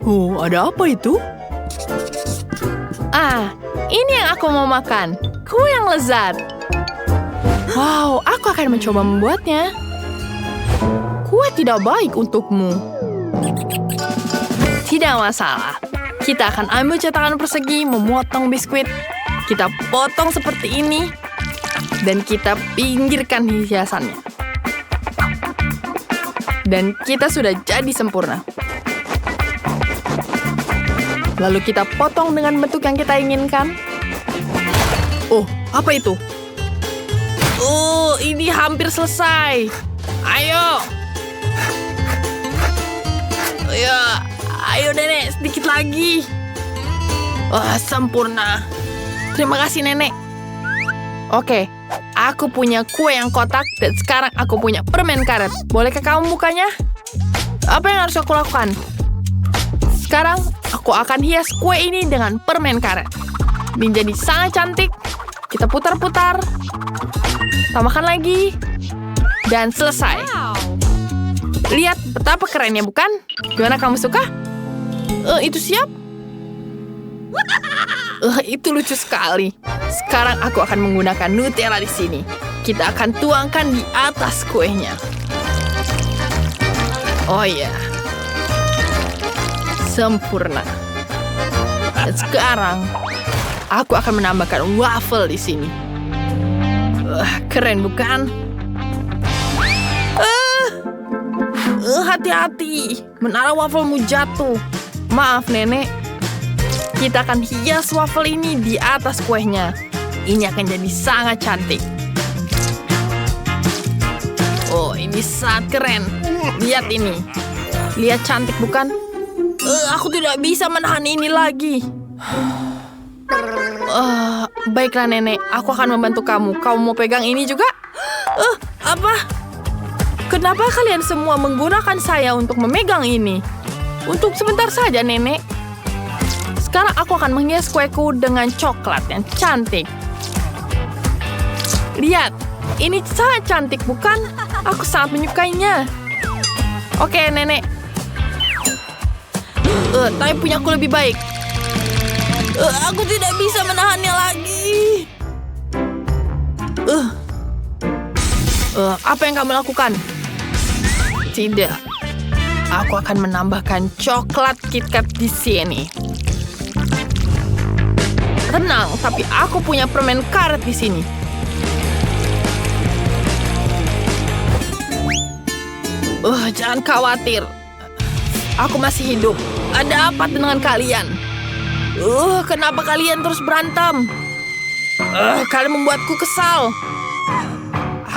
Oh, ada apa itu? Ah, ini yang aku mau makan. Kue yang lezat. Wow, aku akan mencoba membuatnya. Kue tidak baik untukmu. Tidak masalah. Kita akan ambil cetakan persegi, memotong biskuit. Kita potong seperti ini. Dan kita pinggirkan hiasannya. Dan kita sudah jadi sempurna. Lalu kita potong dengan bentuk yang kita inginkan. Oh, apa itu? Oh, ini hampir selesai. Ayo. Ya, ayo nenek, sedikit lagi. Wah, sempurna. Terima kasih nenek. Oke, aku punya kue yang kotak dan sekarang aku punya permen karet. Bolehkah kamu bukanya? Apa yang harus aku lakukan? Sekarang aku akan hias kue ini dengan permen karet. Ini jadi sangat cantik. Kita putar-putar. Tambahkan lagi. Dan selesai. Lihat betapa kerennya, bukan? Gimana, kamu suka? Itu siap? Itu lucu sekali. Sekarang aku akan menggunakan Nutella di sini. Kita akan tuangkan di atas kuenya. Oh iya. Sempurna. Dan sekarang aku akan menambahkan waffle di sini. Keren, bukan? Hati-hati, menara wafelmu jatuh. Maaf, nenek. Kita akan hias waffle ini di atas kuenya. Ini akan jadi sangat cantik. Oh, ini sangat keren. Lihat ini. Lihat cantik, bukan? Aku tidak bisa menahan ini lagi. Baiklah, nenek. Aku akan membantu kamu. Kamu mau pegang ini juga? Apa? Kenapa kalian semua menggunakan saya untuk memegang ini? Untuk sebentar saja, nenek. Sekarang aku akan menghias kueku dengan coklat yang cantik. Lihat, ini sangat cantik, bukan? Aku sangat menyukainya. Oke, nenek. Tapi punyaku lebih baik. Aku tidak bisa menahannya lagi. Apa yang kamu lakukan? Tidak. Aku akan menambahkan coklat KitKat di sini. Tenang, tapi aku punya permen karet di sini. Jangan khawatir. Aku masih hidup. Ada apa dengan kalian? Kenapa kalian terus berantem? Kalian membuatku kesal.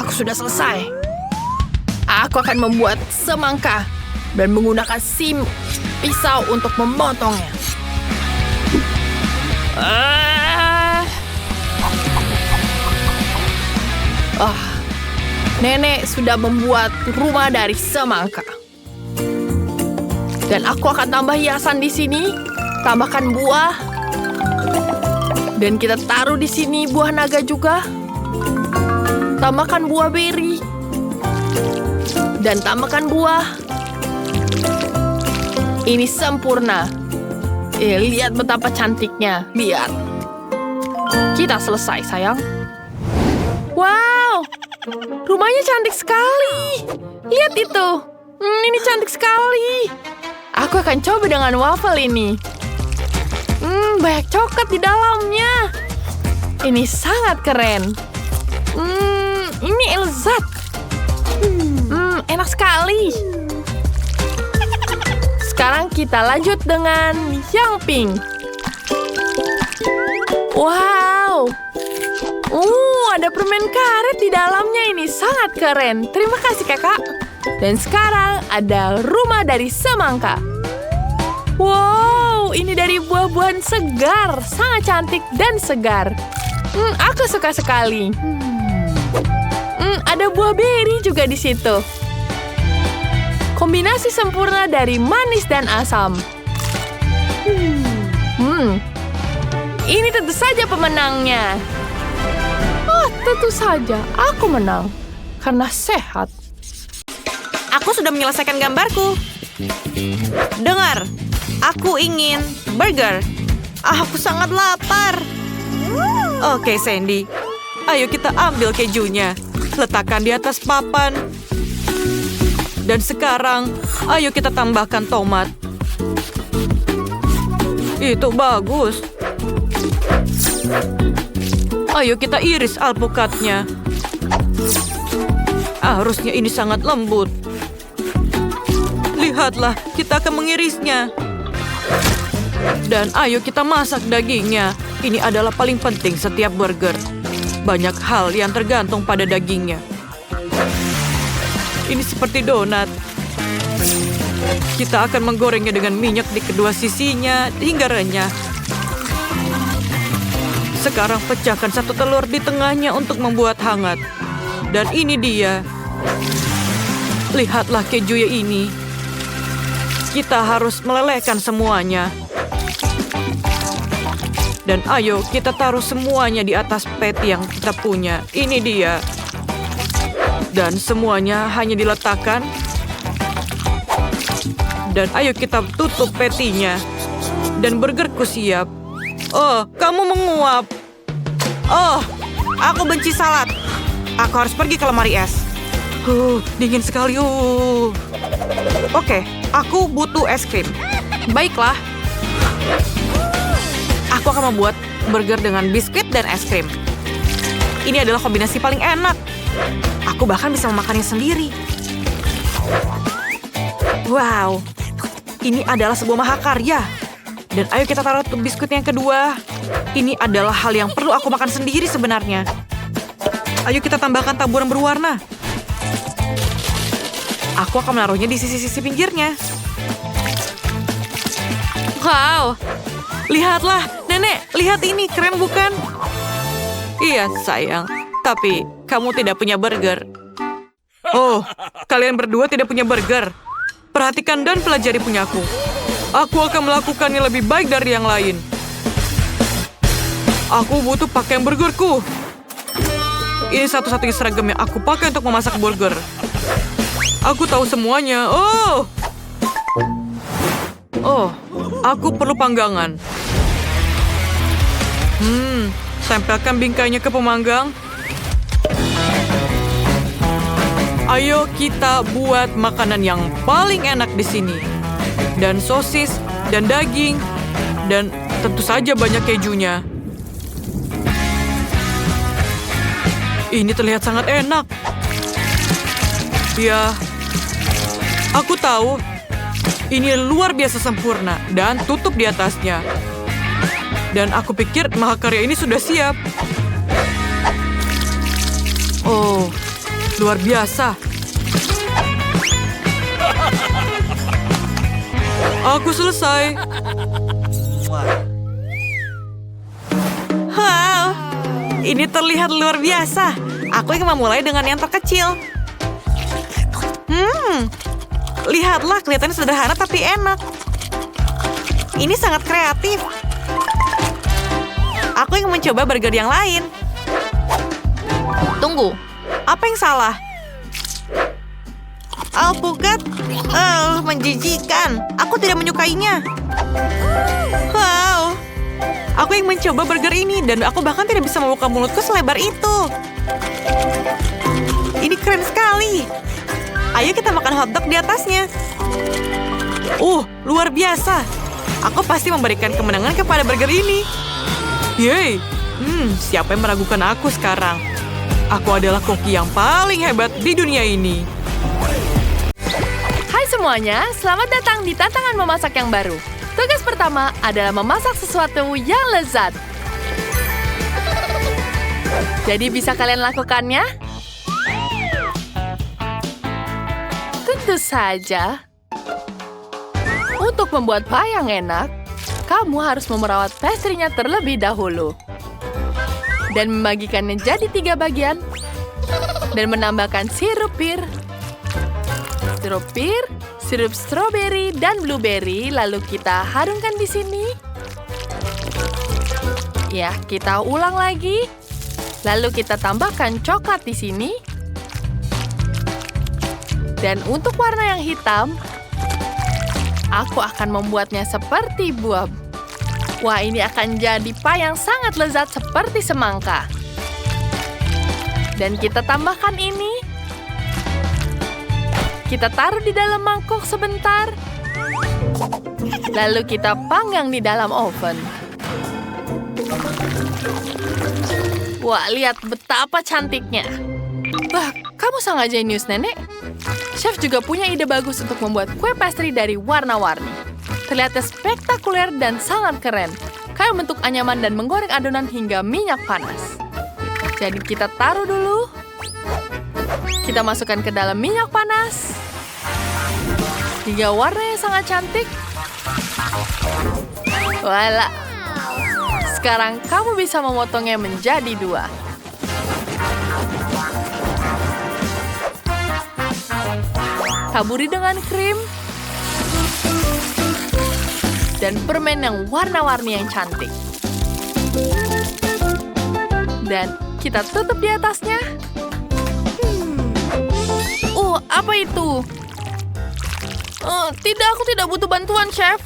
Aku sudah selesai. Aku akan membuat semangka dan menggunakan pisau untuk memotongnya. Nenek sudah membuat rumah dari semangka. Dan aku akan tambah hiasan di sini. Tambahkan buah. Dan kita taruh di sini buah naga juga. Tambahkan buah beri. Dan tambahkan buah. Ini sempurna. Lihat betapa cantiknya. Lihat. Kita selesai, sayang. Wow. Rumahnya cantik sekali. Lihat itu. Ini cantik sekali. Aku akan coba dengan waffle ini. Banyak coklat di dalamnya. Ini sangat keren. Ini lezat. Enak sekali. Sekarang kita lanjut dengan yang pink. Wow. Ada permen karet di dalamnya. Ini sangat keren. Terima kasih, kakak. Dan sekarang ada rumah dari semangka. Wow, ini dari buah-buahan segar. Sangat cantik dan segar. Aku suka sekali. Ada buah beri juga di situ. Kombinasi sempurna dari manis dan asam. Ini tentu saja pemenangnya. Tentu saja aku menang. Karena sehat. Aku sudah menyelesaikan gambarku. Dengar, Aku ingin burger. Aku sangat lapar. Oke, Sandy. Ayo kita ambil kejunya. Letakkan di atas papan. Dan sekarang, ayo kita tambahkan tomat. Itu bagus. Ayo kita iris alpukatnya. Harusnya ini sangat lembut. Lihatlah, kita akan mengirisnya. Dan ayo kita masak dagingnya. Ini adalah paling penting setiap burger. Banyak hal yang tergantung pada dagingnya. Ini seperti donat. Kita akan menggorengnya dengan minyak di kedua sisinya hingga renyah. Sekarang pecahkan satu telur di tengahnya untuk membuat hangat. Dan ini dia. Lihatlah kejunya ini. Kita harus melelehkan semuanya. Dan ayo kita taruh semuanya di atas patty yang kita punya. Ini dia. Dan semuanya hanya diletakkan. Dan ayo kita tutup patty-nya. Dan burgerku siap. Oh, kamu menguap. Oh, aku benci salad. Aku harus pergi ke lemari es. Dingin sekali. Oke, aku butuh es krim. Baiklah. Aku akan membuat burger dengan biskuit dan es krim. Ini adalah kombinasi paling enak. Aku bahkan bisa memakannya sendiri. Wow, ini adalah sebuah mahakarya. Dan ayo kita taruh biskuit yang kedua. Ini adalah hal yang perlu aku makan sendiri sebenarnya. Ayo kita tambahkan taburan berwarna. Aku akan menaruhnya di sisi-sisi pinggirnya. Wow, lihatlah, Nenek, lihat ini, keren bukan? Iya, sayang. Tapi kamu tidak punya burger. Oh, kalian berdua tidak punya burger. Perhatikan dan pelajari punyaku. Aku akan melakukannya lebih baik dari yang lain. Aku butuh pakaian burgerku. Ini satu-satunya seragam yang aku pakai untuk memasak burger. Aku tahu semuanya. Oh, aku perlu panggangan. Tempelkan bingkainya ke pemanggang. Ayo kita buat makanan yang paling enak di sini. Dan sosis, dan daging, dan tentu saja banyak kejunya. Ini terlihat sangat enak. Ya, aku tahu. Ini luar biasa sempurna dan tutup di atasnya. Dan aku pikir mahakarya ini sudah siap. Oh, luar biasa. Aku selesai. Wow, ini terlihat luar biasa. Aku ingin memulai dengan yang terkecil. Lihatlah, kelihatannya sederhana tapi enak. Ini sangat kreatif. Aku ingin mencoba burger yang lain. Tunggu, apa yang salah? Alpukat? Menjijikan. Aku tidak menyukainya. Wow. Aku ingin mencoba burger ini dan aku bahkan tidak bisa membuka mulutku selebar itu. Ini keren sekali. Ayo kita makan hotdog di atasnya. Luar biasa. Aku pasti memberikan kemenangan kepada burger ini. Yeay. Siapa yang meragukan aku sekarang? Aku adalah koki yang paling hebat di dunia ini. Hai semuanya, selamat datang di tantangan memasak yang baru. Tugas pertama adalah memasak sesuatu yang lezat. Jadi bisa kalian lakukannya? Tentu saja. Untuk membuat pie yang enak, kamu harus memerawat pastry-nya terlebih dahulu. Dan membagikannya jadi 3 bagian. Dan menambahkan sirup pir, sirup stroberi, dan blueberry. Lalu kita harumkan di sini. Ya, kita ulang lagi. Lalu kita tambahkan coklat di sini. Dan untuk warna yang hitam, Aku akan membuatnya seperti buah. Wah, ini akan jadi pie yang sangat lezat seperti semangka. Dan kita tambahkan ini. Kita taruh di dalam mangkok sebentar. Lalu kita panggang di dalam oven. Wah, lihat betapa cantiknya. Wah, kamu sangat jenius, Nenek. Chef juga punya ide bagus untuk membuat kue pastry dari warna-warni. Terlihatnya spektakuler dan sangat keren. Kayak membentuk anyaman dan menggoreng adonan hingga minyak panas. Jadi kita taruh dulu. Kita masukkan ke dalam minyak panas. Hingga warnanya sangat cantik. Wala. Sekarang kamu bisa memotongnya menjadi 2. Taburi dengan krim dan permen yang warna-warni yang cantik. Dan kita tutup di atasnya. Apa itu? Tidak, aku tidak butuh bantuan, Chef.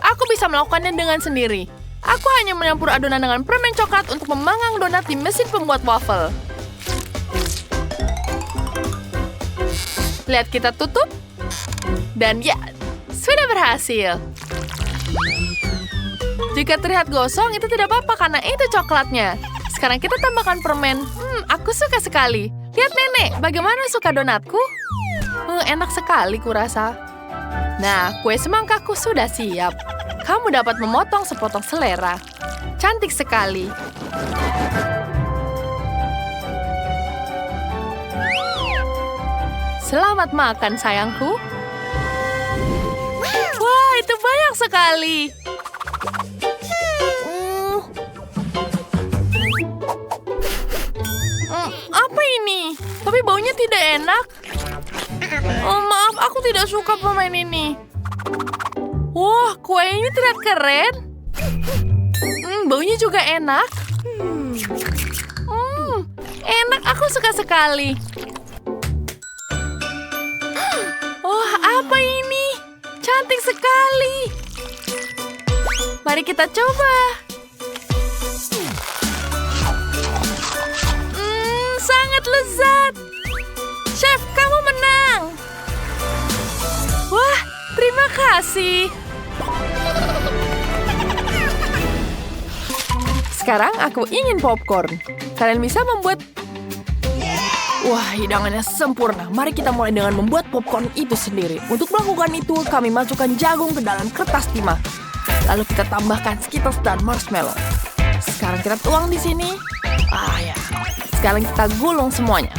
Aku bisa melakukannya dengan sendiri. Aku hanya menyampur adonan dengan permen coklat untuk memanggang donat di mesin pembuat waffle. Lihat, kita tutup. Dan ya, sudah berhasil. Jika terlihat gosong, itu tidak apa-apa karena itu coklatnya. Sekarang kita tambahkan permen. Aku suka sekali. Lihat, Nenek, bagaimana suka donatku? Enak sekali kurasa. Nah, kue semangkaku sudah siap. Kamu dapat memotong sepotong selera. Cantik sekali. Selamat makan, sayangku. Wah, itu banyak sekali. Apa ini? Tapi baunya tidak enak. Maaf, aku tidak suka permen ini. Wah, kue ini terlihat keren. Baunya juga enak. Enak, aku suka sekali. Wah, apa ini? Cantik sekali. Mari kita coba. Sangat lezat. Chef, kamu menang. Wah, terima kasih. Sekarang aku ingin popcorn. Kalian bisa membuat... Wah, hidangannya sempurna. Mari kita mulai dengan membuat popcorn itu sendiri. Untuk melakukan itu, kami masukkan jagung ke dalam kertas timah. Lalu kita tambahkan Skittles dan marshmallow. Sekarang kita tuang di sini. Ya. Sekarang kita gulung semuanya.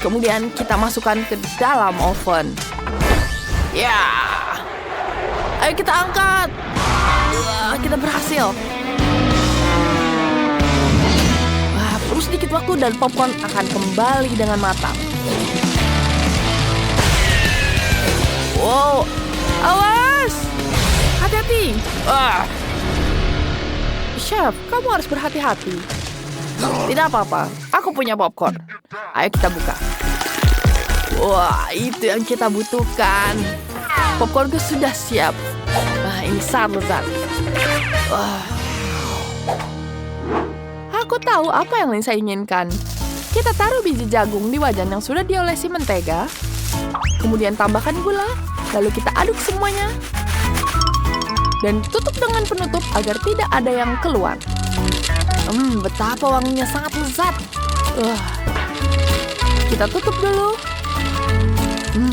Kemudian kita masukkan ke dalam oven. Ya. Ayo kita angkat. Kita berhasil. Perlu sedikit waktu dan popcorn akan kembali dengan matang. Wow. Awas. Hati-hati. Chef, kamu harus berhati-hati. Tidak apa-apa. Aku punya popcorn. Ayo kita buka. Wah, itu yang kita butuhkan. Popcornku sudah siap. Ini sangat lezat. Aku tahu apa yang Lisa inginkan. Kita taruh biji jagung di wajan yang sudah diolesi mentega. Kemudian tambahkan gula. Lalu kita aduk semuanya. Dan tutup dengan penutup agar tidak ada yang keluar. Betapa wanginya sangat lezat. Kita tutup dulu.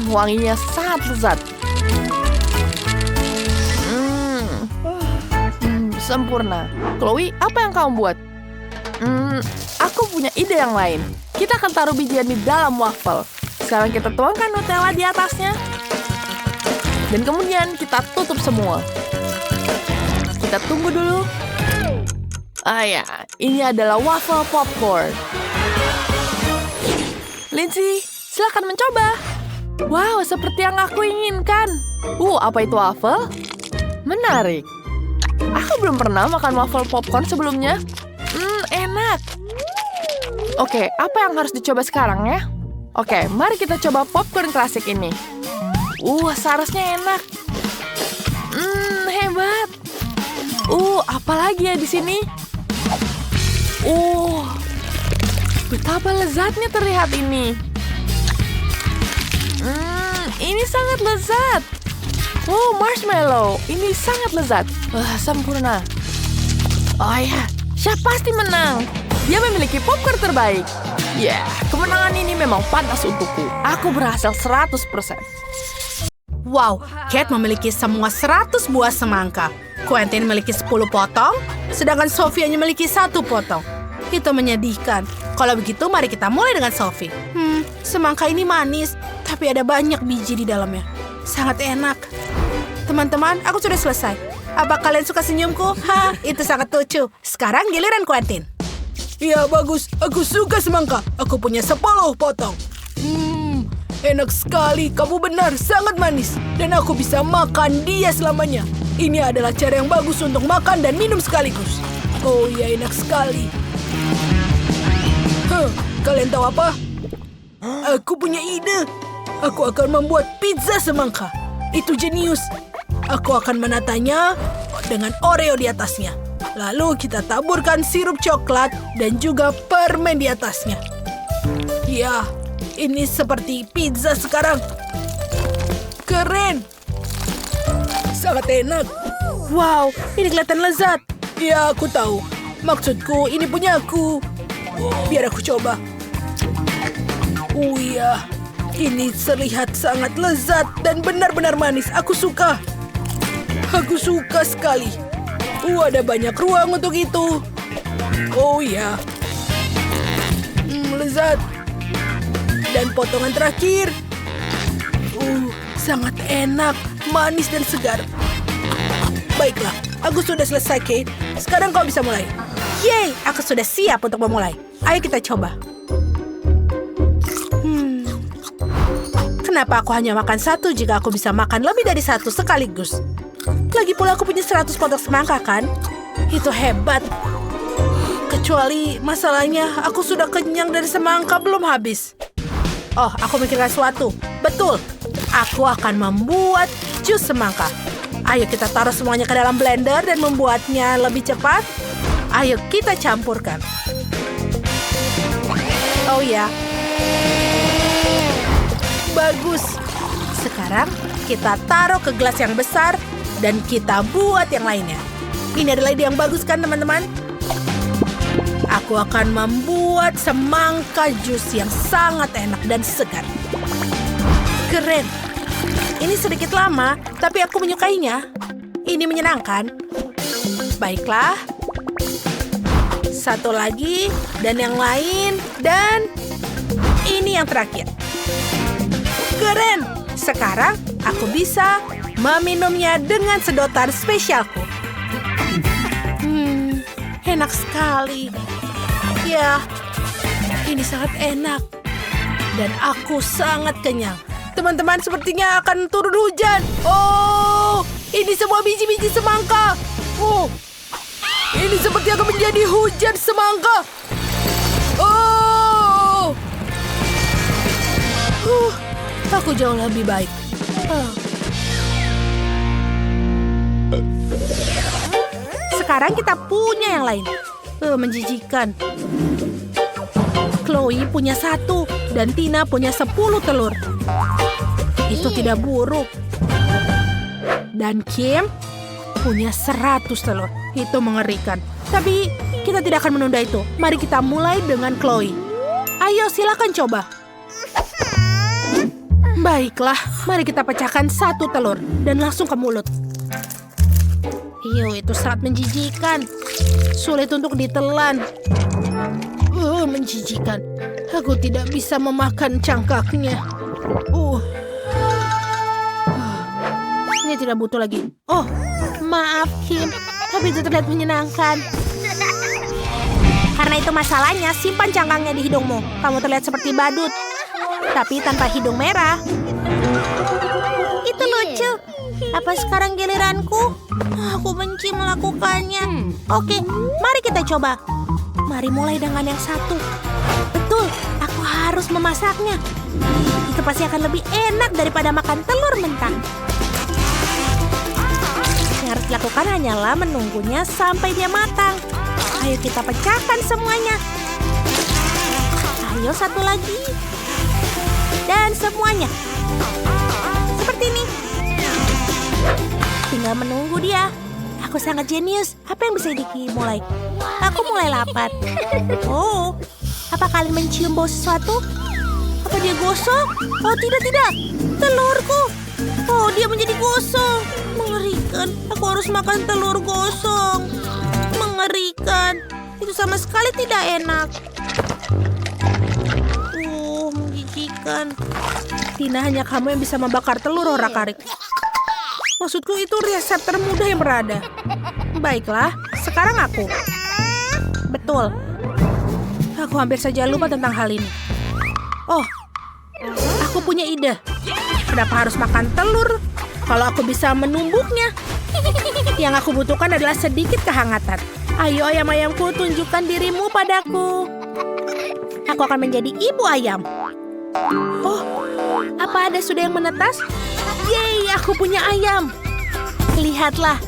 Wanginya sangat lezat. Sempurna. Chloe, apa yang kamu buat? Aku punya ide yang lain. Kita akan taruh bijian di dalam waffle. Sekarang kita tuangkan Nutella di atasnya. Dan kemudian kita tutup semua. Kita tunggu dulu. Ya, ini adalah waffle popcorn. Lindsay, silakan mencoba. Wow, seperti yang aku inginkan. Apa itu waffle? Menarik. Aku belum pernah makan waffle popcorn sebelumnya. Enak. Oke, apa yang harus dicoba sekarang ya? Oke, mari kita coba popcorn klasik ini. Seharusnya enak. lagi ya di sini. Betapa lezatnya terlihat ini. Ini sangat lezat. Marshmallow. Ini sangat lezat. Sempurna. Oh ya, Chef pasti menang. Dia memiliki popcorn terbaik. Kemenangan ini memang pantas untukku. Aku berhasil 100%. Wow, Kate memiliki semua 100 buah semangka. Quentin memiliki 10 potong, sedangkan Sophie hanya memiliki 1 potong. Itu menyedihkan. Kalau begitu, mari kita mulai dengan Sophie. Semangka ini manis, tapi ada banyak biji di dalamnya. Sangat enak. Teman-teman, aku sudah selesai. Apa kalian suka senyumku? Itu sangat lucu. Sekarang giliran Quentin. Iya, bagus. Aku suka semangka. Aku punya 10 potong. Enak sekali. Kamu benar, sangat manis. Dan aku bisa makan dia selamanya. Ini adalah cara yang bagus untuk makan dan minum sekaligus. Oh ya, enak sekali. Kalian tahu apa? Aku punya ide. Aku akan membuat pizza semangka. Itu jenius. Aku akan menatanya dengan Oreo di atasnya. Lalu kita taburkan sirup coklat dan juga permen di atasnya. Ya, ini seperti pizza sekarang. Keren. Sangat enak. Wow, ini kelihatan lezat. Ya, aku tahu. Maksudku, ini punya aku. Biar aku coba. Oh iya, ini terlihat sangat lezat dan benar-benar manis. Aku suka. Aku suka sekali. Ada banyak ruang untuk itu. Oh ya. Lezat. Dan potongan terakhir. Sangat enak, manis dan segar. Baiklah, aku sudah selesai, Kate. Sekarang kau bisa mulai. Yeay, aku sudah siap untuk memulai. Ayo kita coba. Kenapa aku hanya makan 1 jika aku bisa makan lebih dari 1 sekaligus? Lagi pula aku punya 100 potong semangka, kan? Itu hebat. Kecuali masalahnya aku sudah kenyang dari semangka belum habis. Oh, aku mikirkan sesuatu. Betul, aku akan membuat jus semangka. Ayo kita taruh semuanya ke dalam blender dan membuatnya lebih cepat. Ayo kita campurkan. Oh ya. Bagus. Sekarang kita taruh ke gelas yang besar dan kita buat yang lainnya. Ini adalah ide yang bagus kan, teman-teman? Aku akan membuat semangka jus yang sangat enak dan segar. Keren. Ini sedikit lama, tapi aku menyukainya. Ini menyenangkan. Baiklah. Satu lagi, dan yang lain, dan ini yang terakhir. Keren. Sekarang aku bisa meminumnya dengan sedotan spesialku. Enak sekali. Ya, ini sangat enak. Dan aku sangat kenyang. Teman-teman, sepertinya akan turun hujan. Oh, ini semua biji-biji semangka. Oh, ini seperti akan menjadi hujan semangka. Oh, aku jauh lebih baik. Sekarang kita punya yang lain. Menjijikan. Chloe punya 1 dan Tina punya 10 telur. Itu tidak buruk. Dan Kim punya 100 telur. Itu mengerikan. Tapi kita tidak akan menunda itu. Mari kita mulai dengan Chloe. Ayo silakan coba. Baiklah, mari kita pecahkan 1 telur dan langsung ke mulut. Itu sangat menjijikan. Sulit untuk ditelan. Menjijikan. Aku tidak bisa memakan cangkaknya. Ini tidak butuh lagi. Oh, maaf Kim, tapi itu terlihat menyenangkan. Karena itu masalahnya, simpan cangkangnya di hidungmu. Kamu terlihat seperti badut, tapi tanpa hidung merah. Itu lucu. Apa sekarang giliranku? Aku benci melakukannya. Oke, mari kita coba. Mari mulai dengan yang 1. Betul, aku harus memasaknya. Itu pasti akan lebih enak daripada makan telur mentah. Yang harus dilakukan lakukan hanyalah menunggunya sampai dia matang. Ayo kita pecahkan semuanya. Ayo satu lagi. Dan semuanya. Seperti ini. Tinggal menunggu dia. Aku sangat jenius. Apa yang bisa dimulai? Aku mulai lapar. Oh, apa kalian mencium bau sesuatu? Apa dia gosong? Oh, tidak. Telurku. Oh, dia menjadi gosong. Mengerikan. Aku harus makan telur gosong. Mengerikan. Itu sama sekali tidak enak. Menjijikan. Tina, hanya kamu yang bisa membakar telur orak-arik. Maksudku itu resep termudah yang berada. Baiklah, sekarang aku. Betul. Aku hampir saja lupa tentang hal ini. Oh, aku punya ide. Kenapa harus makan telur kalau aku bisa menumbuknya? Yang aku butuhkan adalah sedikit kehangatan. Ayo ayam-ayamku, tunjukkan dirimu padaku. Aku akan menjadi ibu ayam. Oh, apa ada sudah yang menetas? Yeay, aku punya ayam. Lihatlah,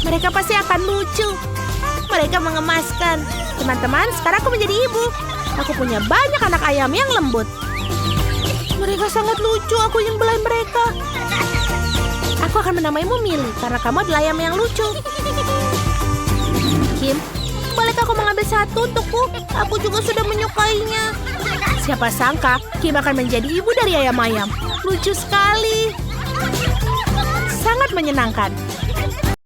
mereka pasti akan lucu. Mereka mengemaskan. Teman-teman, sekarang aku menjadi ibu. Aku punya banyak anak ayam yang lembut. Mereka sangat lucu, aku ingin belai mereka. Aku akan menamaimu Millie, karena kamu adalah ayam yang lucu. Kim, bolehkah aku mengambil satu untukku? Aku juga sudah menyukainya. Siapa sangka Kim akan menjadi ibu dari ayam-ayam. Lucu sekali. Sangat menyenangkan.